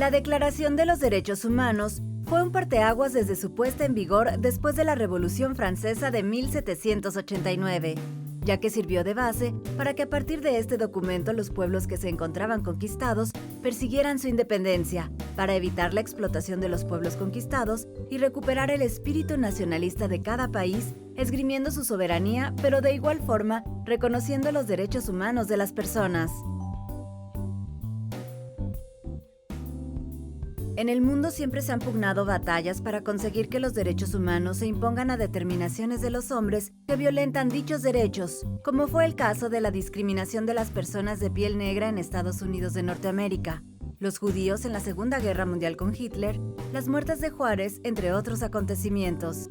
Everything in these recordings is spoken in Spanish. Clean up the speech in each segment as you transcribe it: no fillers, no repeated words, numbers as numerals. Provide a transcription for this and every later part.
La Declaración de los Derechos Humanos fue un parteaguas desde su puesta en vigor después de la Revolución Francesa de 1789, ya que sirvió de base para que a partir de este documento los pueblos que se encontraban conquistados persiguieran su independencia, para evitar la explotación de los pueblos conquistados y recuperar el espíritu nacionalista de cada país, esgrimiendo su soberanía, pero de igual forma reconociendo los derechos humanos de las personas. En el mundo siempre se han pugnado batallas para conseguir que los derechos humanos se impongan a determinaciones de los hombres que violentan dichos derechos, como fue el caso de la discriminación de las personas de piel negra en Estados Unidos de Norteamérica, los judíos en la Segunda Guerra Mundial con Hitler, las muertes de Juárez, entre otros acontecimientos.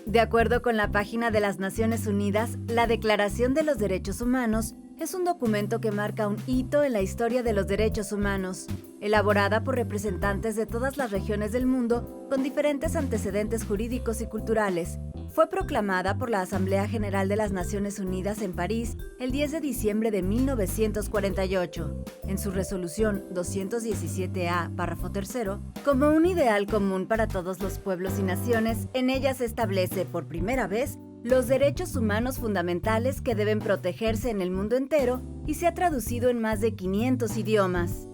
De acuerdo con la página de las Naciones Unidas, la Declaración de los Derechos Humanos es un documento que marca un hito en la historia de los derechos humanos, elaborada por representantes de todas las regiones del mundo con diferentes antecedentes jurídicos y culturales. Fue proclamada por la Asamblea General de las Naciones Unidas en París el 10 de diciembre de 1948, en su resolución 217A, párrafo 3, como un ideal común para todos los pueblos y naciones. En ella se establece por primera vez los derechos humanos fundamentales que deben protegerse en el mundo entero y se ha traducido en más de 500 idiomas.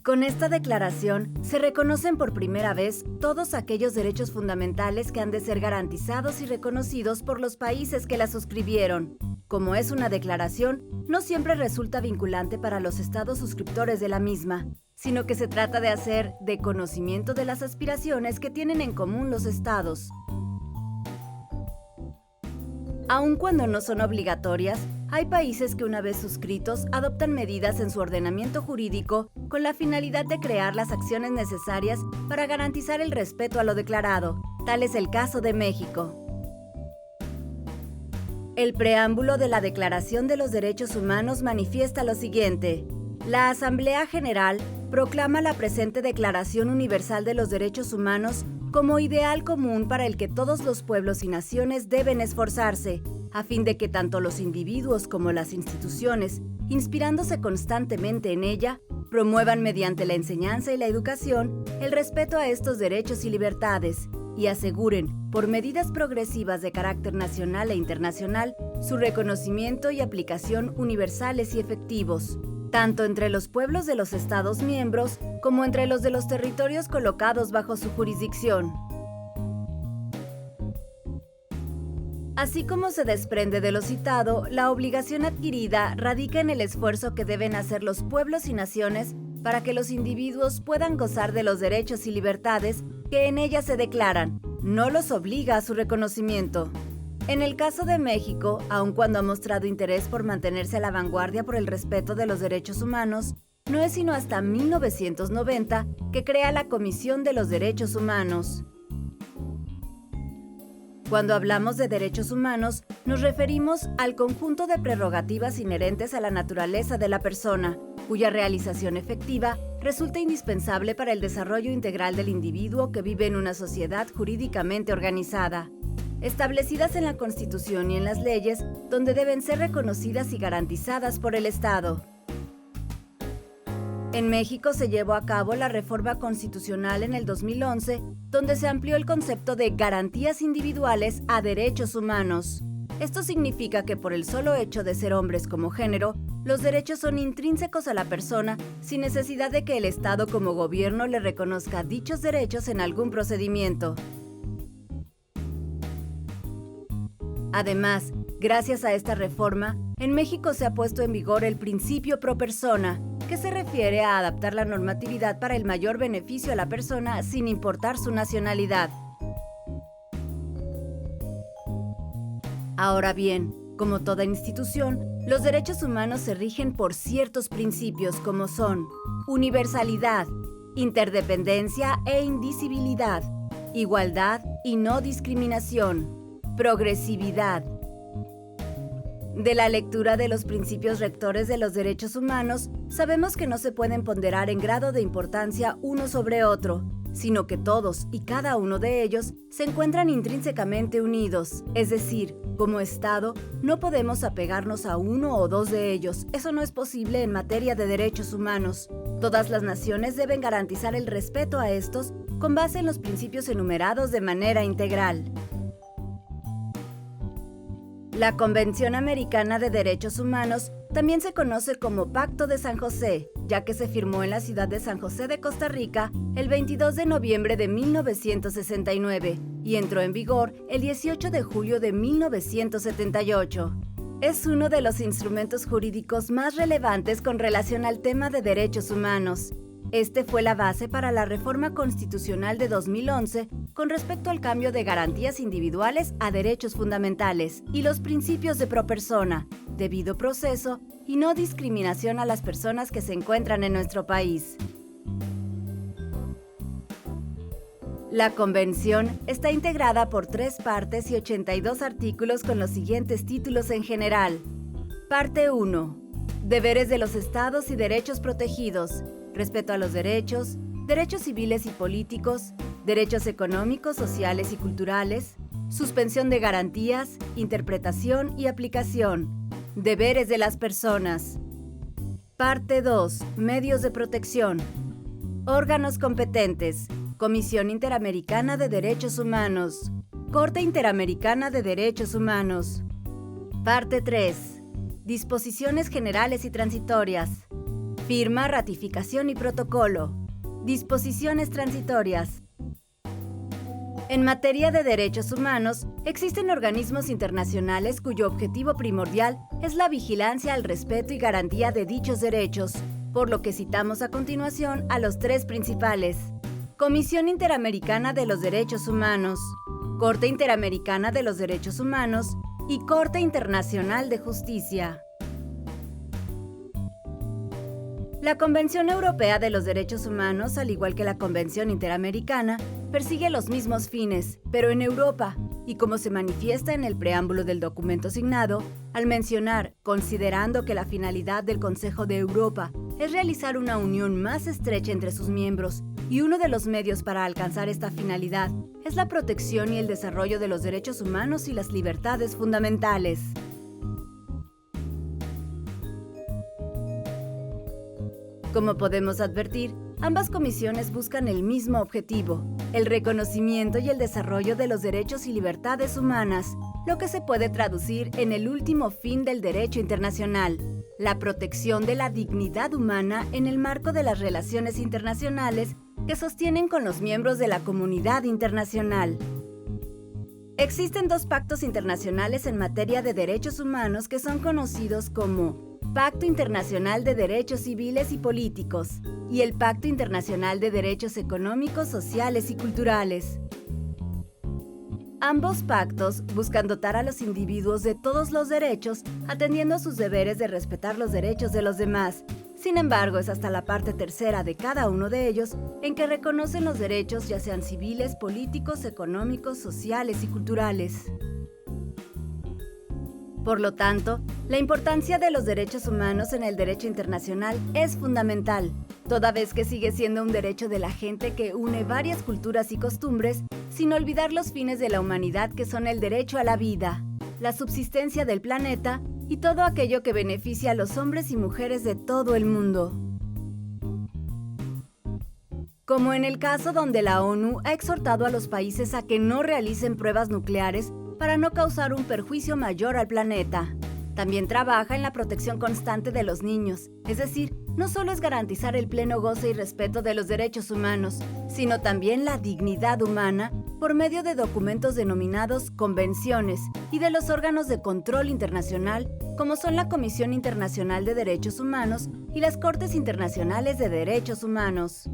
Con esta declaración se reconocen por primera vez todos aquellos derechos fundamentales que han de ser garantizados y reconocidos por los países que la suscribieron. Como es una declaración, no siempre resulta vinculante para los estados suscriptores de la misma, sino que se trata de hacer de conocimiento de las aspiraciones que tienen en común los estados. Aun cuando no son obligatorias, hay países que una vez suscritos adoptan medidas en su ordenamiento jurídico con la finalidad de crear las acciones necesarias para garantizar el respeto a lo declarado. Tal es el caso de México. El preámbulo de la Declaración de los Derechos Humanos manifiesta lo siguiente: la Asamblea General proclama la presente Declaración Universal de los Derechos Humanos como ideal común para el que todos los pueblos y naciones deben esforzarse, a fin de que tanto los individuos como las instituciones, inspirándose constantemente en ella, promuevan mediante la enseñanza y la educación el respeto a estos derechos y libertades, y aseguren, por medidas progresivas de carácter nacional e internacional, su reconocimiento y aplicación universales y efectivos, tanto entre los pueblos de los Estados miembros como entre los de los territorios colocados bajo su jurisdicción. Así como se desprende de lo citado, la obligación adquirida radica en el esfuerzo que deben hacer los pueblos y naciones para que los individuos puedan gozar de los derechos y libertades que en ella se declaran, no los obliga a su reconocimiento. En el caso de México, aun cuando ha mostrado interés por mantenerse a la vanguardia por el respeto de los derechos humanos, no es sino hasta 1990 que crea la Comisión de los Derechos Humanos. Cuando hablamos de derechos humanos, nos referimos al conjunto de prerrogativas inherentes a la naturaleza de la persona, cuya realización efectiva resulta indispensable para el desarrollo integral del individuo que vive en una sociedad jurídicamente organizada, establecidas en la Constitución y en las leyes, donde deben ser reconocidas y garantizadas por el Estado. En México se llevó a cabo la reforma constitucional en el 2011, donde se amplió el concepto de garantías individuales a derechos humanos. Esto significa que por el solo hecho de ser hombres como género, los derechos son intrínsecos a la persona sin necesidad de que el Estado como gobierno le reconozca dichos derechos en algún procedimiento. Además, gracias a esta reforma, en México se ha puesto en vigor el principio pro persona, que se refiere a adaptar la normatividad para el mayor beneficio a la persona sin importar su nacionalidad. Ahora bien, como toda institución, los derechos humanos se rigen por ciertos principios como son universalidad, interdependencia e indivisibilidad, igualdad y no discriminación, progresividad. De la lectura de los principios rectores de los derechos humanos, sabemos que no se pueden ponderar en grado de importancia uno sobre otro, sino que todos y cada uno de ellos se encuentran intrínsecamente unidos. Es decir, como Estado, no podemos apegarnos a uno o dos de ellos. Eso no es posible en materia de derechos humanos. Todas las naciones deben garantizar el respeto a estos con base en los principios enumerados de manera integral. La Convención Americana de Derechos Humanos también se conoce como Pacto de San José, ya que se firmó en la ciudad de San José de Costa Rica el 22 de noviembre de 1969 y entró en vigor el 18 de julio de 1978. Es uno de los instrumentos jurídicos más relevantes con relación al tema de derechos humanos. Este fue la base para la reforma constitucional de 2011 con respecto al cambio de garantías individuales a derechos fundamentales y los principios de pro persona, debido proceso y no discriminación a las personas que se encuentran en nuestro país. La Convención está integrada por 3 partes y 82 artículos con los siguientes títulos en general. Parte 1. Deberes de los Estados y derechos protegidos. Respeto a los derechos, derechos civiles y políticos, derechos económicos, sociales y culturales, suspensión de garantías, interpretación y aplicación. Deberes de las personas. Parte 2. Medios de protección. Órganos competentes. Comisión Interamericana de Derechos Humanos. Corte Interamericana de Derechos Humanos. Parte 3. Disposiciones generales y transitorias. Firma, ratificación y protocolo. Disposiciones transitorias. En materia de derechos humanos, existen organismos internacionales cuyo objetivo primordial es la vigilancia al respeto y garantía de dichos derechos, por lo que citamos a continuación a los 3 principales. Comisión Interamericana de los Derechos Humanos, Corte Interamericana de los Derechos Humanos y Corte Internacional de Justicia. La Convención Europea de los Derechos Humanos, al igual que la Convención Interamericana, persigue los mismos fines, pero en Europa, y como se manifiesta en el preámbulo del documento signado, al mencionar, considerando que la finalidad del Consejo de Europa es realizar una unión más estrecha entre sus miembros, y uno de los medios para alcanzar esta finalidad es la protección y el desarrollo de los derechos humanos y las libertades fundamentales. Como podemos advertir, ambas comisiones buscan el mismo objetivo, el reconocimiento y el desarrollo de los derechos y libertades humanas, lo que se puede traducir en el último fin del derecho internacional, la protección de la dignidad humana en el marco de las relaciones internacionales que sostienen con los miembros de la comunidad internacional. Existen 2 pactos internacionales en materia de derechos humanos que son conocidos como Pacto Internacional de Derechos Civiles y Políticos y el Pacto Internacional de Derechos Económicos, Sociales y Culturales. Ambos pactos buscan dotar a los individuos de todos los derechos, atendiendo a sus deberes de respetar los derechos de los demás. Sin embargo, es hasta la parte tercera de cada uno de ellos en que reconocen los derechos ya sean civiles, políticos, económicos, sociales y culturales. Por lo tanto, la importancia de los derechos humanos en el derecho internacional es fundamental, toda vez que sigue siendo un derecho de la gente que une varias culturas y costumbres, sin olvidar los fines de la humanidad que son el derecho a la vida, la subsistencia del planeta y todo aquello que beneficia a los hombres y mujeres de todo el mundo. Como en el caso donde la ONU ha exhortado a los países a que no realicen pruebas nucleares para no causar un perjuicio mayor al planeta. También trabaja en la protección constante de los niños, es decir, no solo es garantizar el pleno goce y respeto de los derechos humanos, sino también la dignidad humana por medio de documentos denominados convenciones y de los órganos de control internacional, como son la Comisión Internacional de Derechos Humanos y las Cortes Internacionales de Derechos Humanos.